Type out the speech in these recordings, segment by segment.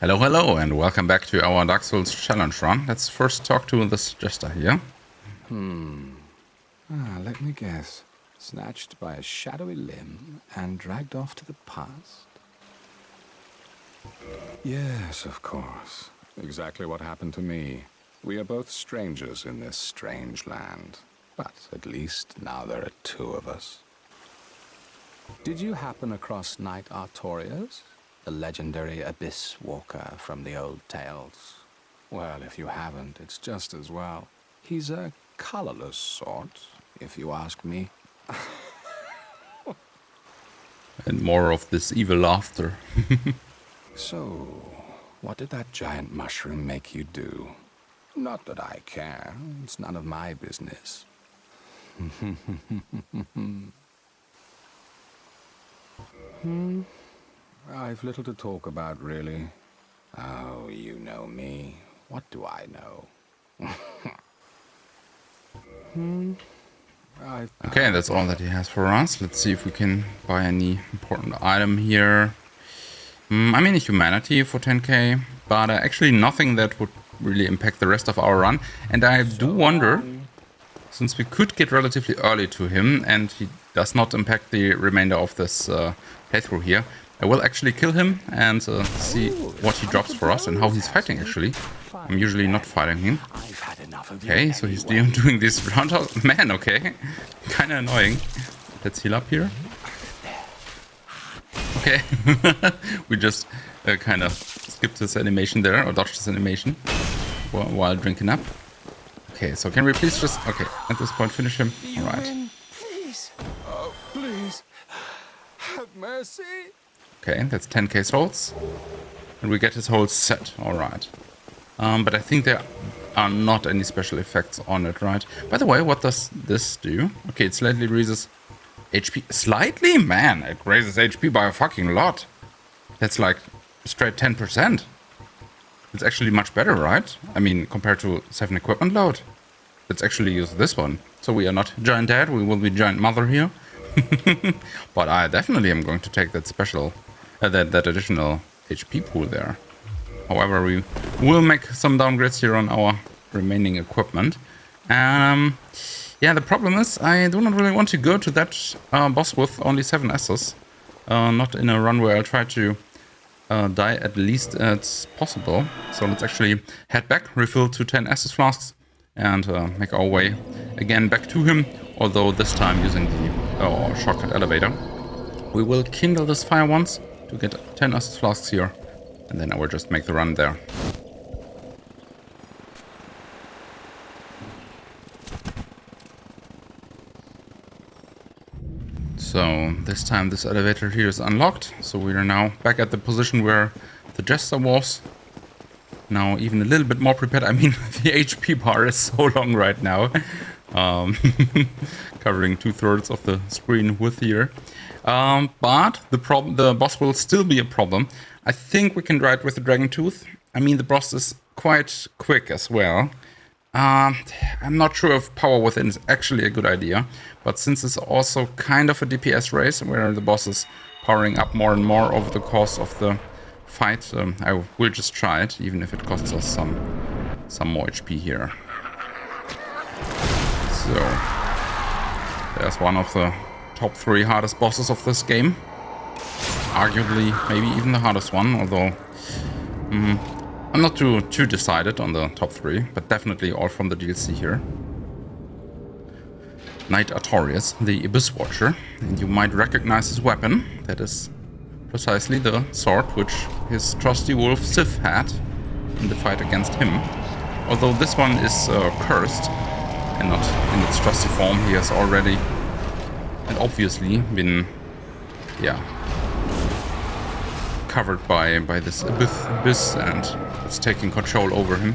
Hello, hello, and welcome back to our Dark Souls challenge run. Let's first talk to this jester here. Let me guess. Snatched by a shadowy limb and dragged off to the past? Yes, of course. Exactly what happened to me. We are both strangers in this strange land. But at least now there are two of us. Did you happen across Knight Artorias? The legendary abyss walker from the old tales? Well, if you haven't, it's just as well. He's a colorless sort, if you ask me. And more of this evil laughter. So, what did that giant mushroom make you do? Not that I care. It's none of my business. I've little to talk about, really. Oh, you know me. What do I know? Okay, that's all that he has for us. Let's see if we can buy any important item here. I mean, a humanity for 10k, but actually nothing that would really impact the rest of our run. And I do wonder, since we could get relatively early to him and he does not impact the remainder of this playthrough here, I will actually kill him and see what he drops for us and how he's fighting actually. I'm usually not fighting him. Okay, so he's doing this roundhouse. Man, okay. Kinda annoying. Let's heal up here. Okay. We just kind of skipped this animation there, or dodged this animation while drinking up. Okay, so can we please just... Okay, at this point finish him. Alright. Please. Oh, please. Have mercy. Okay, that's 10k souls. And we get his whole set. Alright. But I think there are not any special effects on it, right? By the way, what does this do? Okay, it slightly raises HP. Slightly? Man, it raises HP by a fucking lot. That's like straight 10%. It's actually much better, right? I mean, compared to 7 equipment load. Let's actually use this one. So we are not giant dad, we will be giant mother here. But I definitely am going to take that special, that additional HP pool there. However, we will make some downgrades here on our remaining equipment. Yeah, the problem is I do not really want to go to that boss with only 7 S's. Not in a run where I'll try to die at least as possible. So let's actually head back, refill to 10 Estus flasks, and make our way again back to him. Although this time using the shortcut elevator. We will kindle this fire once to get 10 Estus flasks here. And then I will just make the run there. So this time this elevator here is unlocked. So we are now back at the position where the jester was. Now even a little bit more prepared. I mean, the HP bar is so long right now. Covering 2/3 of the screen width here. But the boss will still be a problem. I think we can try it with the Dragon Tooth. I mean, the boss is quite quick as well. I'm not sure if power within is actually a good idea, but since it's also kind of a DPS race where the boss is powering up more and more over the course of the fight, I will just try it, even if it costs us some more HP here. So there's one of the top 3 hardest bosses of this game. Arguably, maybe even the hardest one, although I'm not too decided on the top 3, but definitely all from the DLC here. Knight Artorias, the Abyss Watcher, and you might recognize his weapon. That is precisely the sword which his trusty wolf Sif had in the fight against him. Although this one is cursed and not in its trusty form, he has already and obviously been, covered by this abyss, and it's taking control over him.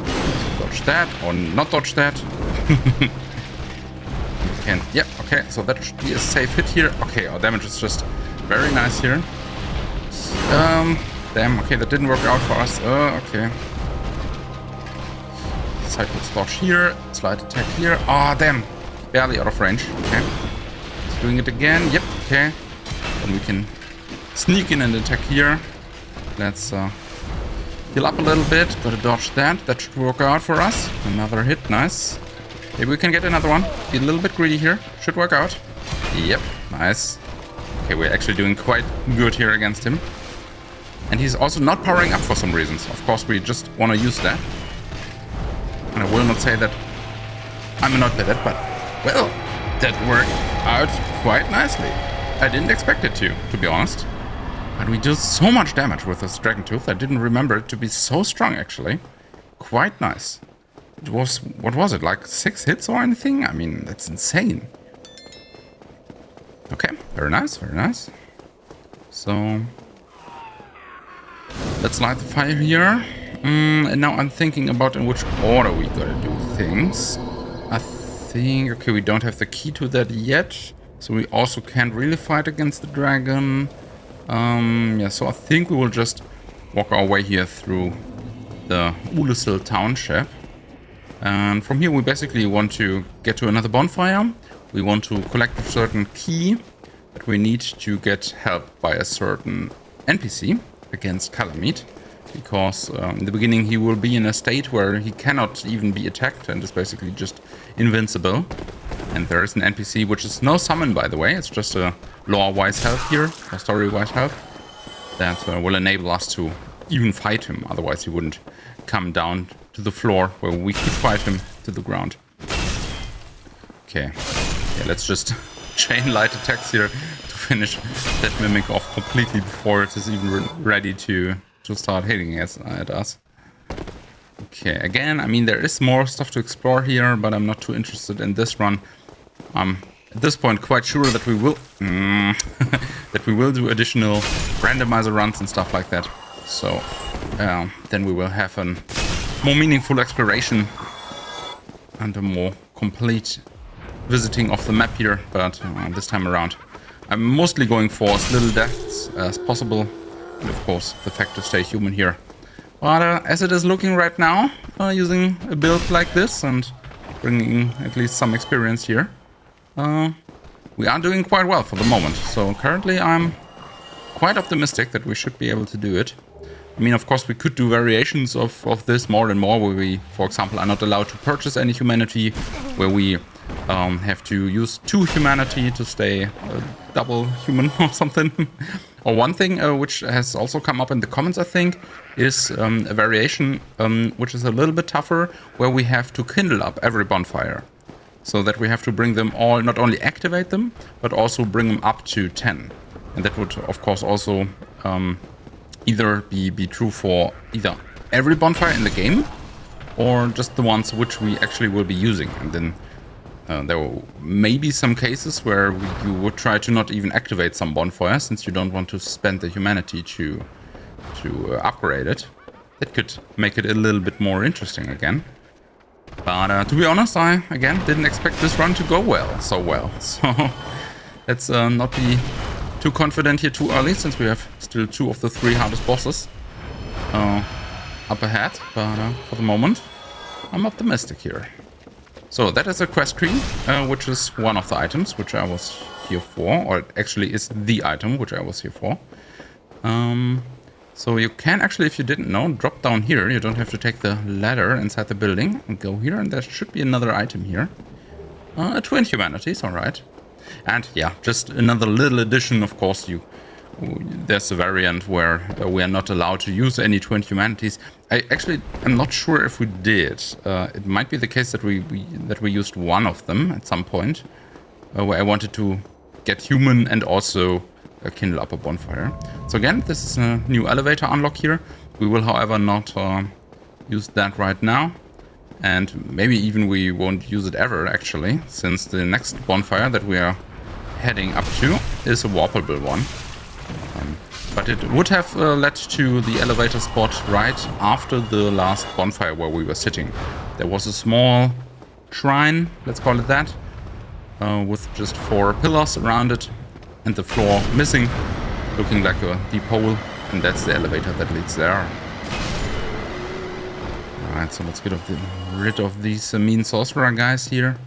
So dodge that, or not dodge that. You can, yeah, okay, so that should be a safe hit here. Okay, our damage is just very nice here. Damn, okay, that didn't work out for us. Okay. Sideways dodge here, slide attack here. Ah, damn, barely out of range. Okay. It's doing it again. Yep, okay. Then we can sneak in and attack here. Let's Heal up a little bit. Gotta dodge that. That should work out for us. Another hit. Nice. Maybe we can get another one. Be a little bit greedy here. Should work out. Yep. Nice. Okay, we're actually doing quite good here against him. And he's also not powering up for some reasons. Of course, we just want to use that. And I will not say that I'm not bad at, but, well, that worked out quite nicely. I didn't expect it to be honest. And we do so much damage with this Dragon Tooth. I didn't remember it to be so strong, actually. Quite nice. It was, what was it, like 6 hits or anything? I mean, that's insane. Okay, very nice, very nice. So, let's light the fire here. And now I'm thinking about in which order we gotta do things. I think, okay, we don't have the key to that yet. So we also can't really fight against the dragon. Yeah, so I think we will just walk our way here through the Ulusil Township. And from here we basically want to get to another bonfire. We want to collect a certain key that we need to get help by a certain NPC against Calamite. Because in the beginning he will be in a state where he cannot even be attacked and is basically just invincible. And there is an NPC which is no summon, by the way. It's just a lore-wise help here, or story-wise help, that will enable us to even fight him. Otherwise he wouldn't come down to the floor where we could fight him to the ground. Okay, yeah, let's just chain light attacks here to finish that mimic off completely before it is even ready to start hitting at us. Okay, again, I mean, there is more stuff to explore here, but I'm not too interested in this run. I'm at this point quite sure that we will that we will do additional randomizer runs and stuff like that. So then we will have a more meaningful exploration and a more complete visiting of the map here. But this time around, I'm mostly going for as little deaths as possible. And of course, the fact to stay human here. But as it is looking right now, using a build like this and bringing at least some experience here, we are doing quite well for the moment. So currently I'm quite optimistic that we should be able to do it. I mean, of course, we could do variations of this more and more, where we, for example, are not allowed to purchase any humanity, where we have to use 2 humanity to stay double human or something. Or one thing which has also come up in the comments, I think, is a variation which is a little bit tougher, where we have to kindle up every bonfire. So that we have to bring them all, not only activate them, but also bring them up to 10. And that would, of course, also either be true for either every bonfire in the game, or just the ones which we actually will be using. And then there may be some cases where you would try to not even activate some bonfire, since you don't want to spend the humanity to upgrade it. That could make it a little bit more interesting again. But to be honest, I, again, didn't expect this run to go so well. So let's not be too confident here too early, since we have still 2 of the 3 hardest bosses up ahead. But for the moment, I'm optimistic here. So that is a quest tree, which is one of the items which I was here for, or it actually is the item which I was here for. So you can actually, if you didn't know, drop down here. You don't have to take the ladder inside the building and go here, and there should be another item here. A twin humanities, alright. And yeah, just another little addition, of course. There's a variant where we are not allowed to use any twin humanities. I'm not sure if we did. It might be the case that we used one of them at some point, where I wanted to get human and also kindle up a bonfire. So again, this is a new elevator unlock here. We will, however, not use that right now. And maybe even we won't use it ever, actually, since the next bonfire that we are heading up to is a warpable one. But it would have led to the elevator spot right after the last bonfire where we were sitting. There was a small shrine, let's call it that, with just 4 pillars around it and the floor missing, looking like a deep hole, and that's the elevator that leads there. Alright, so let's get rid of these mean sorcerer guys here.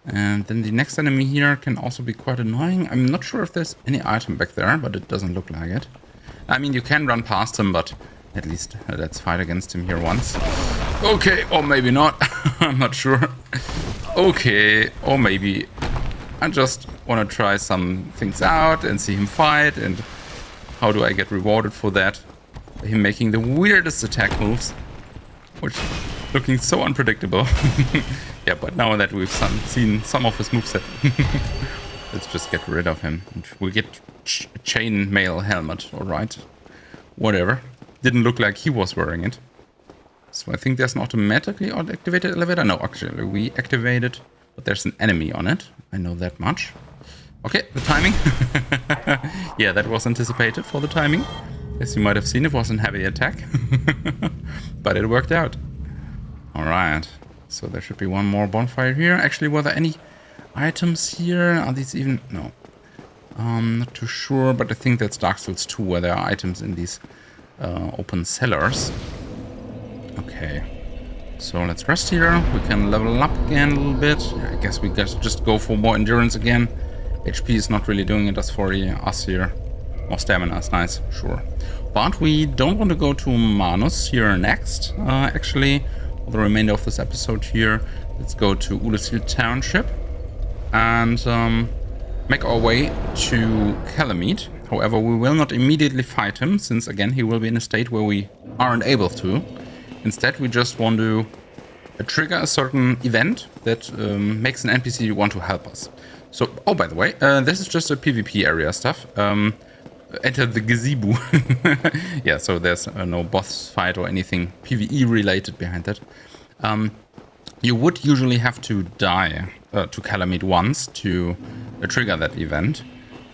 And then the next enemy here can also be quite annoying. I'm not sure if there's any item back there, but it doesn't look like it. I mean, you can run past him, but At least let's fight against him here once. Okay, or maybe not. I'm not sure. Okay, or maybe I just want to try some things out and see him fight. And how do I get rewarded for that? Him making the weirdest attack moves, which looking so unpredictable. Yeah, but now that we've seen some of his moveset, let's just get rid of him. We get chain mail helmet, alright. Whatever. Didn't look like he was wearing it. So I think there's an automatically activated elevator. No, actually, we activated, but there's an enemy on it. I know that much. Okay, the timing. Yeah, that was anticipated for the timing. As you might have seen, it was a heavy attack. But it worked out. Alright. So there should be one more bonfire here. Actually, were there any items here? Are these even... No. Not too sure, but I think that's Dark Souls 2 where there are items in these open cellars. Okay. So let's rest here. We can level up again a little bit. I guess we just go for more endurance again. HP is not really doing it as for us here. More stamina is nice, sure. But we don't want to go to Manus here next. Actually, for the remainder of this episode here, let's go to Ulasil Township and make our way to Calamite. However, we will not immediately fight him, since again he will be in a state where we aren't able to. Instead, we just want to trigger a certain event that makes an NPC want to help us. So, oh, by the way, this is just a PvP area stuff. Enter the gazebo. Yeah, so there's no boss fight or anything PvE related behind that. You would usually have to die to Calamite once to trigger that event.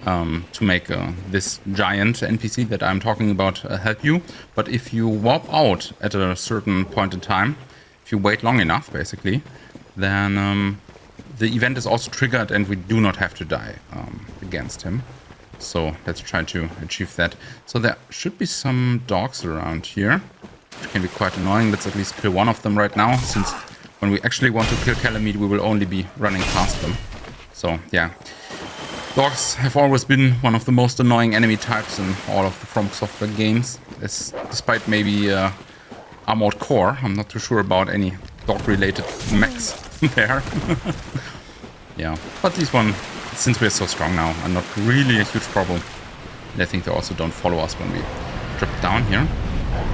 To make this giant NPC that I'm talking about help you. But if you warp out at a certain point in time, if you wait long enough, basically, then the event is also triggered and we do not have to die against him. So let's try to achieve that. So there should be some dogs around here, which can be quite annoying. Let's at least kill one of them right now, since when we actually want to kill Calamite, we will only be running past them. So, yeah. Dogs have always been one of the most annoying enemy types in all of the From Software games. Despite maybe Armored Core, I'm not too sure about any dog-related mechs there. Yeah, but these one, since we're so strong now, are not really a huge problem. And I think they also don't follow us when we drop down here.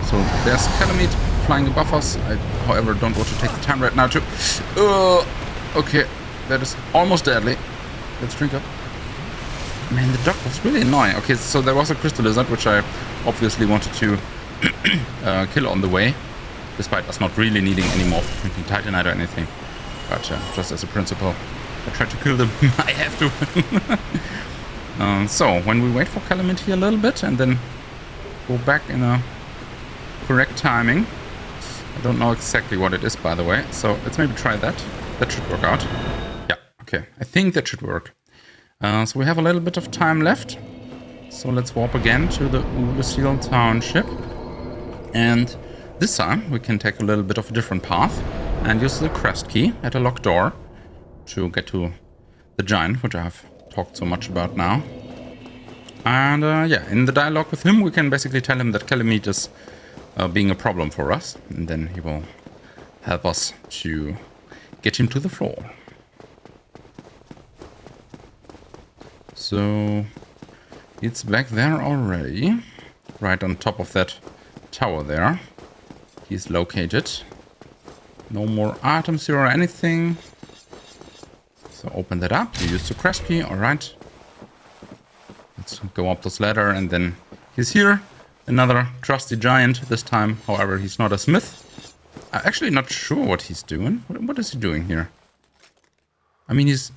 So there's Calamite flying above us. I, however, don't want to take the time right now to... okay, that is almost deadly. Let's drink up. Man, the dog was really annoying. Okay, so there was a crystal lizard, which I obviously wanted to kill on the way, despite us not really needing any more drinking titanite or anything. But just as a principle, I tried to kill them. I have to. So, when we wait for Calamite here a little bit and then go back in a correct timing. I don't know exactly what it is, by the way. So, let's maybe try that. That should work out. Yeah, okay. I think that should work. So we have a little bit of time left. So let's warp again to the Ulasil Township. And this time we can take a little bit of a different path and use the crest key at a locked door to get to the giant, which I have talked so much about now. And yeah, in the dialogue with him, we can basically tell him that Calamite is being a problem for us. And then he will help us to get him to the floor. So it's back there already, right on top of that tower there. He's located. No more items here or anything. So open that up. You use the crest key, alright. Let's go up this ladder and then he's here. Another trusty giant this time. However, he's not a smith. I'm actually not sure what he's doing. What is he doing here? I mean, he's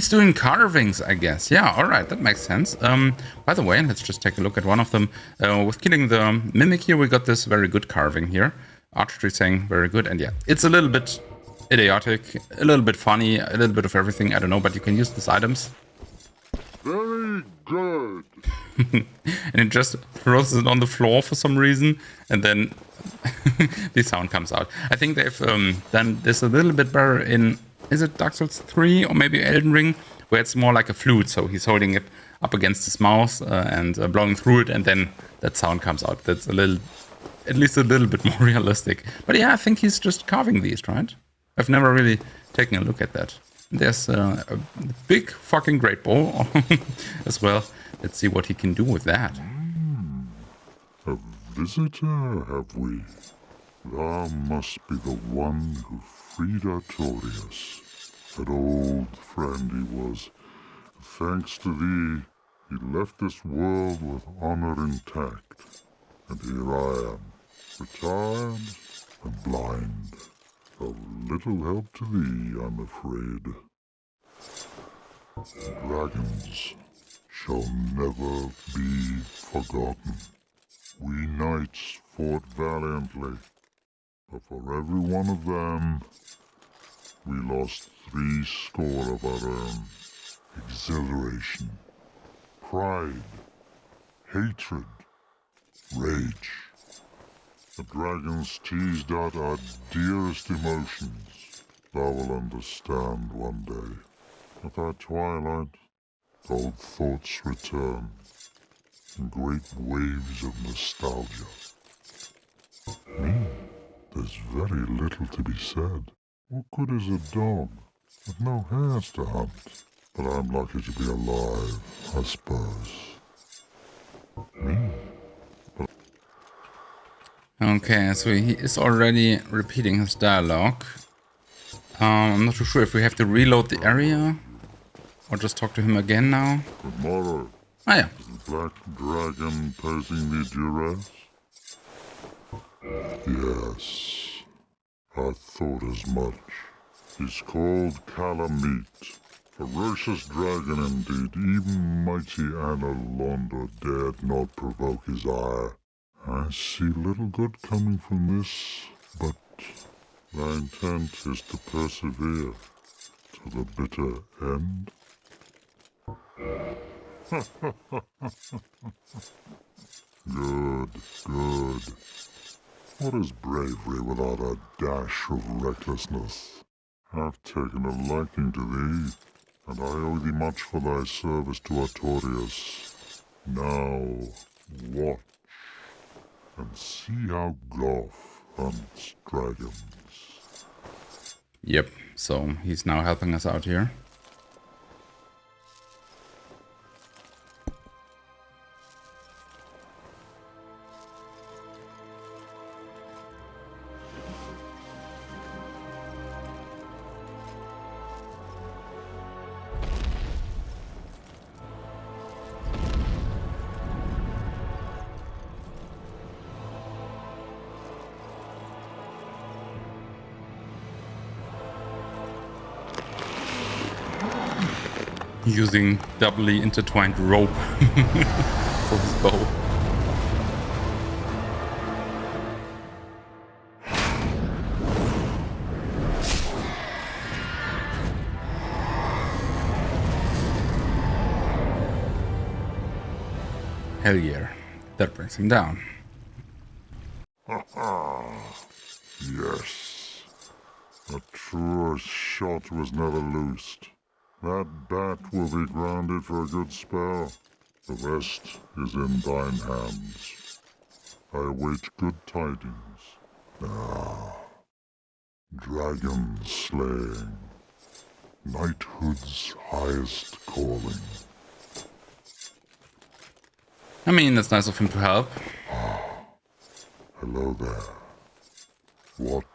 doing carvings, I guess. Yeah, alright, that makes sense. By the way, let's just take a look at one of them. With killing the mimic here, we got this very good carving here. Archery saying very good, and yeah, it's a little bit idiotic, a little bit funny, a little bit of everything, I don't know, but you can use these items. Very good. And it just throws it on the floor for some reason, and then the sound comes out. I think they've done this a little bit better in... Is it Dark Souls 3 or maybe Elden Ring? Where it's more like a flute, so he's holding it up against his mouth and blowing through it, and then that sound comes out. That's a little at least a little bit more realistic. But yeah, I think he's just carving these, right? I've never really taken a look at that. There's a big fucking great bow as well. Let's see what he can do with that. A visitor, have we? Thou must be the one who freed Artorius. That old friend he was. Thanks to thee, he left this world with honor intact. And here I am, retired and blind. Of little help to thee, I'm afraid. Dragons shall never be forgotten. We knights fought valiantly, but for every one of them, we lost 70 of our own. Exhilaration, pride, hatred, rage. The dragons teased out our dearest emotions. Thou will understand one day. At our twilight, old thoughts return in great waves of nostalgia. Me, there's very little to be said. What good is a dog with no hairs to hunt? But I'm lucky to be alive, I suppose. Me? Okay, so he is already repeating his dialogue. I'm not too sure if we have to reload the area or just talk to him again now. Tomorrow, Ah, yeah. is the black dragon posing thee duress? Yes, I thought as much. He's called Calamite. Ferocious dragon indeed. Even mighty Anna Londa dared not provoke his ire. I see little good coming from this, but thy intent is to persevere to the bitter end. Good, good. What is bravery without a dash of recklessness? I've taken a liking to thee, and I owe thee much for thy service to Artorius. Now, watch, and see how Goff hunts dragons. Yep, so he's now helping us out here. Using doubly intertwined rope for his bow. Hell yeah, that brings him down. Yes, a truer shot was never loosed. That bat will be grounded for a good spell. The rest is in thine hands. I await good tidings. Ah, dragon slaying, knighthood's highest calling. I mean, it's nice of him to help. Hello there. What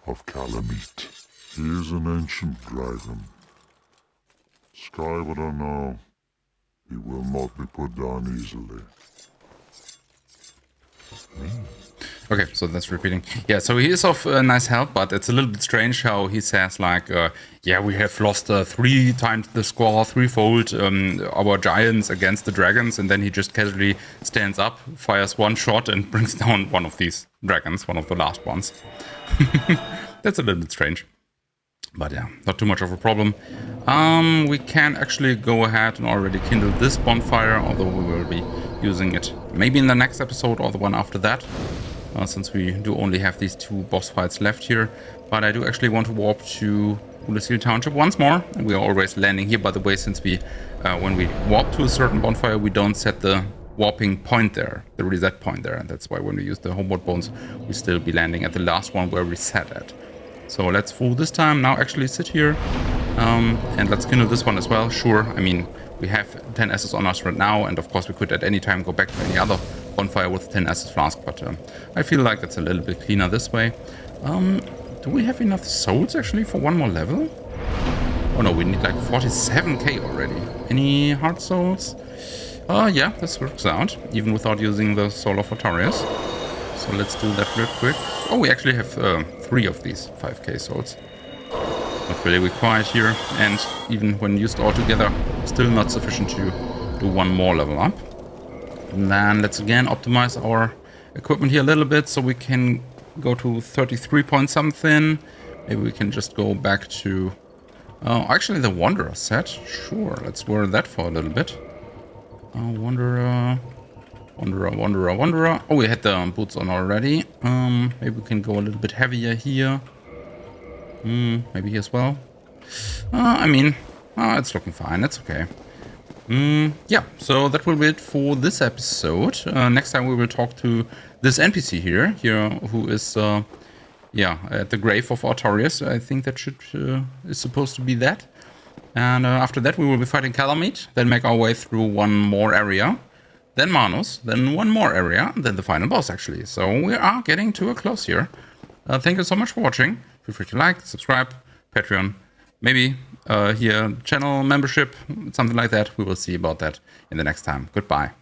of Calamite? He is an ancient dragon. Skyward or no, he will not be put down easily. Okay, so that's repeating. Yeah, so he is of nice help, but it's a little bit strange how he says like, yeah, we have lost 3 times the score, threefold our giants against the dragons, and then he just casually stands up, fires one shot, and brings down one of these dragons, one of the last ones. That's a little bit strange. But yeah, not too much of a problem. We can actually go ahead and already kindle this bonfire, although we will be using it maybe in the next episode or the one after that, since we do only have these 2 boss fights left here. But I do actually want to warp to Ulysses Township once more. We are always landing here, by the way, since we, when we warp to a certain bonfire, we don't set the warping point there, the reset point there. And that's why when we use the homeward bones, we still be landing at the last one where we set at. So let's for this time now actually sit here. And let's kindle this one as well. Sure, I mean, we have 10 S's on us right now. And of course, we could at any time go back to any other bonfire with 10 S's flask. But I feel like it's a little bit cleaner this way. Do we have enough souls actually for one more level? Oh no, we need like 47k already. Any heart souls? Yeah, this works out, even without using the Soul of Artorias. So let's do that real quick. Oh, we actually have 3 of these 5k souls. Not really required here, and even when used all together, still not sufficient to do one more level up. And then let's again optimize our equipment here a little bit, so we can go to 33 point something. Maybe we can just go back to... actually the Wanderer set. Sure, let's wear that for a little bit. Wanderer. Oh, we had the boots on already. Maybe we can go a little bit heavier here. Maybe here as well. I mean, it's looking fine. It's okay. Yeah, so that will be it for this episode. Next time we will talk to this NPC here, who is, at the grave of Artorias. I think that is supposed to be that. And after that, we will be fighting Calamite, then make our way through one more area, then Manus, then one more area, then the final boss, actually. So we are getting to a close here. Thank you so much for watching. Feel free to like, subscribe, Patreon, maybe here channel membership, something like that. We will see about that in the next time. Goodbye.